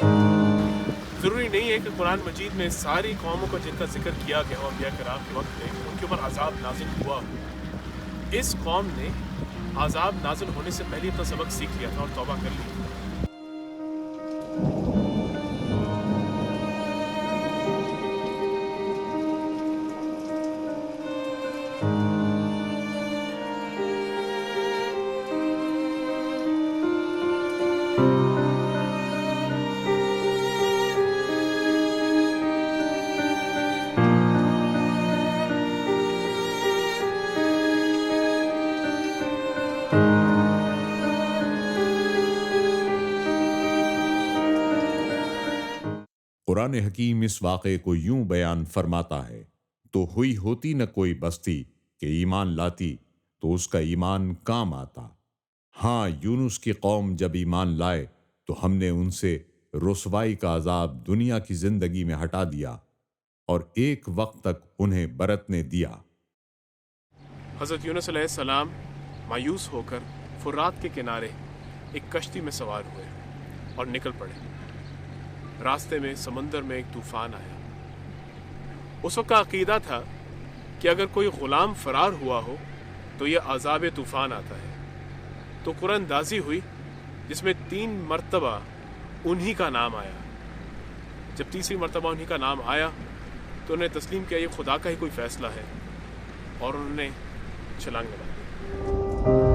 ضروری نہیں ہے کہ قرآن مجید میں ساری قوموں کو جن کا ذکر کیا گیا ہو انبیاء کرام کے وقت میں ان کے اوپر عذاب نازل ہوا ہو۔ اس قوم نے عذاب نازل ہونے سے پہلے اپنا سبق سیکھ لیا تھا اور توبہ کر لی تھی۔ قرآن حکیم اس واقعے کو یوں بیان فرماتا ہے، تو ہوئی ہوتی نہ کوئی بستی کہ ایمان لاتی تو اس کا ایمان کام آتا۔ ہاں، یونس کی قوم جب ایمان لائے تو ہم نے ان سے رسوائی کا عذاب دنیا کی زندگی میں ہٹا دیا اور ایک وقت تک انہیں برتنے دیا۔ حضرت یونس علیہ السلام مایوس ہو کر فرات کے کنارے ایک کشتی میں سوار ہوئے اور نکل پڑے۔ راستے میں سمندر میں ایک طوفان آیا۔ اس وقت کا عقیدہ تھا کہ اگر کوئی غلام فرار ہوا ہو تو یہ عذاب طوفان آتا ہے۔ تو قرآن اندازی ہوئی جس میں 3 مرتبہ انہی کا نام آیا۔ جب تیسری مرتبہ انہی کا نام آیا تو انہیں تسلیم کیا یہ خدا کا ہی کوئی فیصلہ ہے، اور انہوں نے چھلانگ لگا دی۔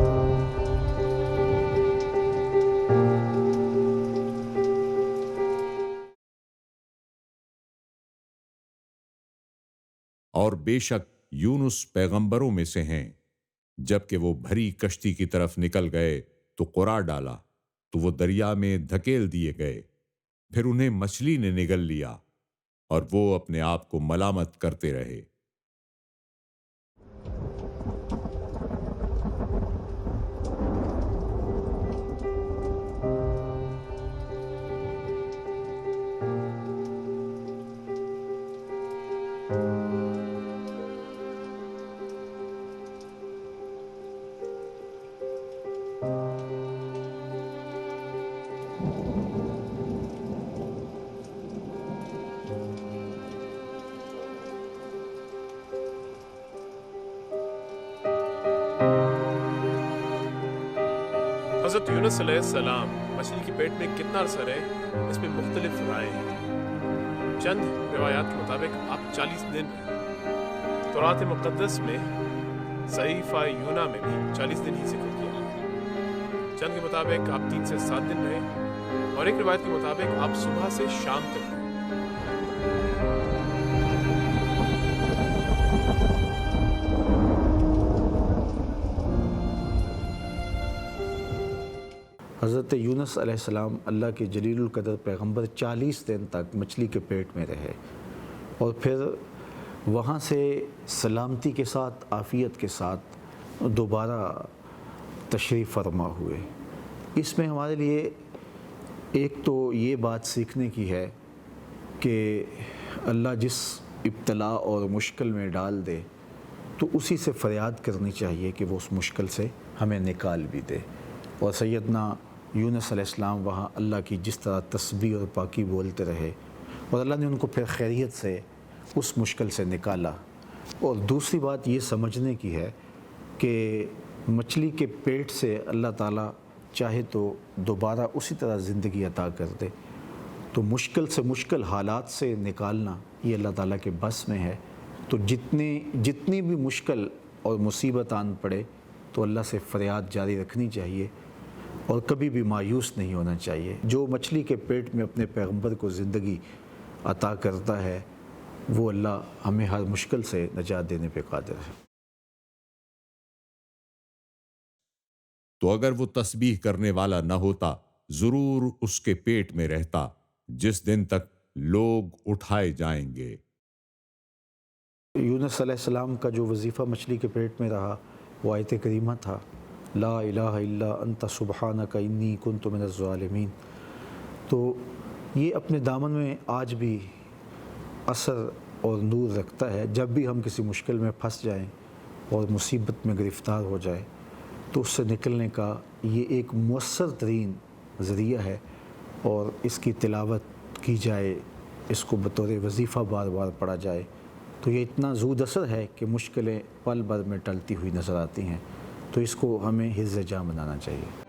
اور بے شک یونس پیغمبروں میں سے ہیں، جبکہ وہ بھری کشتی کی طرف نکل گئے تو قرار ڈالا تو وہ دریا میں دھکیل دیے گئے، پھر انہیں مچھلی نے نگل لیا اور وہ اپنے آپ کو ملامت کرتے رہے۔ حضرت یونس علیہ السلام مچھلی کے پیٹ میں کتنا عرصہ رہے، اس میں مختلف رائے ہیں۔ چند روایات کے مطابق آپ 40 دن رہے۔ تورات مقدس میں صحیفہ یونا میں بھی 40 دن ہی ذکر کیا۔ چند کے مطابق آپ 3 سے 7 دن رہے، اور ایک روایت کے مطابق آپ صبح سے شام تک رہے۔ حضرت یونس علیہ السلام اللہ کے جلیل القدر پیغمبر 40 دن تک مچھلی کے پیٹ میں رہے، اور پھر وہاں سے سلامتی کے ساتھ، عافیت کے ساتھ دوبارہ تشریف فرما ہوئے۔ اس میں ہمارے لیے ایک تو یہ بات سیکھنے کی ہے کہ اللہ جس ابتلا اور مشکل میں ڈال دے تو اسی سے فریاد کرنی چاہیے کہ وہ اس مشکل سے ہمیں نکال بھی دے۔ اور سیدنا یونس علیہ السلام وہاں اللہ کی جس طرح تسبیح اور پاکی بولتے رہے، اور اللہ نے ان کو پھر خیریت سے اس مشکل سے نکالا۔ اور دوسری بات یہ سمجھنے کی ہے کہ مچھلی کے پیٹ سے اللہ تعالیٰ چاہے تو دوبارہ اسی طرح زندگی عطا کر دے، تو مشکل سے مشکل حالات سے نکالنا یہ اللہ تعالیٰ کے بس میں ہے۔ تو جتنی بھی مشکل اور مصیبت آن پڑے تو اللہ سے فریاد جاری رکھنی چاہیے، اور کبھی بھی مایوس نہیں ہونا چاہیے۔ جو مچھلی کے پیٹ میں اپنے پیغمبر کو زندگی عطا کرتا ہے وہ اللہ ہمیں ہر مشکل سے نجات دینے پہ قادر ہے۔ تو اگر وہ تسبیح کرنے والا نہ ہوتا ضرور اس کے پیٹ میں رہتا جس دن تک لوگ اٹھائے جائیں گے۔ یونس علیہ السلام کا جو وظیفہ مچھلی کے پیٹ میں رہا وہ آیت کریمہ تھا، لا الہ الا انت سبحانک انی کنت من الظالمین۔ تو یہ اپنے دامن میں آج بھی اثر اور نور رکھتا ہے۔ جب بھی ہم کسی مشکل میں پھنس جائیں اور مصیبت میں گرفتار ہو جائیں تو اس سے نکلنے کا یہ ایک مؤثر ترین ذریعہ ہے، اور اس کی تلاوت کی جائے، اس کو بطور وظیفہ بار بار پڑھا جائے تو یہ اتنا زود اثر ہے کہ مشکلیں پل بھر میں ٹلتی ہوئی نظر آتی ہیں، تو اس کو ہمیں حفظ جاں بنانا چاہیے۔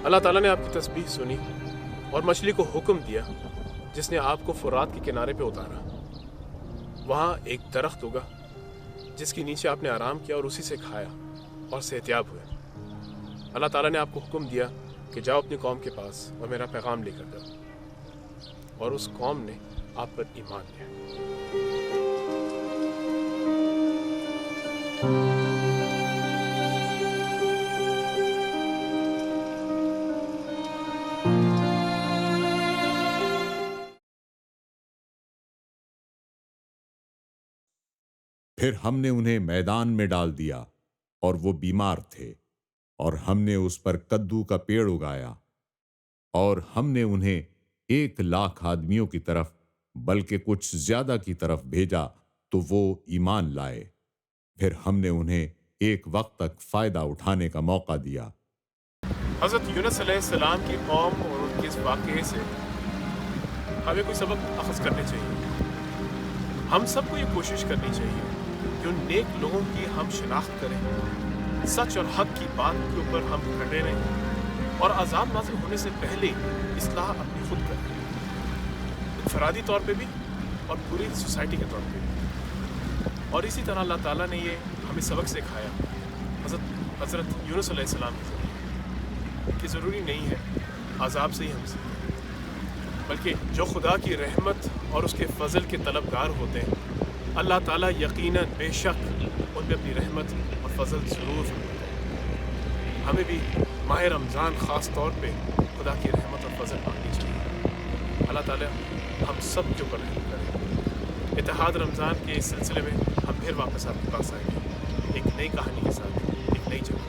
اللہ تعالیٰ نے آپ کی تسبیح سنی اور مچھلی کو حکم دیا جس نے آپ کو فرات کے کنارے پہ اتارا۔ وہاں ایک درخت ہوگا جس کے نیچے آپ نے آرام کیا اور اسی سے کھایا اور صحتیاب ہوئے۔ اللہ تعالیٰ نے آپ کو حکم دیا کہ جاؤ اپنی قوم کے پاس اور میرا پیغام لے کر جاؤ، اور اس قوم نے آپ پر ایمان لیا۔ پھر ہم نے انہیں میدان میں ڈال دیا اور وہ بیمار تھے، اور ہم نے اس پر کدو کا پیڑ اگایا، اور ہم نے انہیں 1,00,000 آدمیوں کی طرف بلکہ کچھ زیادہ کی طرف بھیجا تو وہ ایمان لائے۔ پھر ہم نے انہیں ایک وقت تک فائدہ اٹھانے کا موقع دیا۔ حضرت یونس علیہ السلام کی قوم اور ان کے اس واقعے سے ہمیں کوئی سبق اخذ کرنے چاہیے۔ ہم سب کو یہ کوشش کرنی چاہیے کہ ان نیک لوگوں کی ہم شناخت کریں، سچ اور حق کی بات کے اوپر ہم کھڑے رہیں، اور عذاب نازل ہونے سے پہلے اصلاح اپنی خود کریں، انفرادی طور پہ بھی اور پوری سوسائٹی کے طور پہ بھی۔ اور اسی طرح اللہ تعالیٰ نے یہ ہمیں سبق سکھایا حضرت یونس علیہ السلام کے ذریعے کہ ضروری نہیں ہے عذاب سے ہی ہم سیکھیں، بلکہ جو خدا کی رحمت اور اس کے فضل کے طلبگار ہوتے ہیں اللہ تعالیٰ یقیناً بے شک ان پہ اپنی رحمت اور فضل ضرور فرماتا ہے۔ ہمیں بھی ماہ رمضان خاص طور پہ خدا کی رحمت اور فضل مانگنی چاہیے۔ اللہ تعالیٰ ہم سب کے اوپر رحم کرے۔ اتحاد رمضان کے اس سلسلے میں ہم پھر واپس آپ کے پاس آئیں گے ایک نئی کہانی کے ساتھ، ایک نئی جگہ۔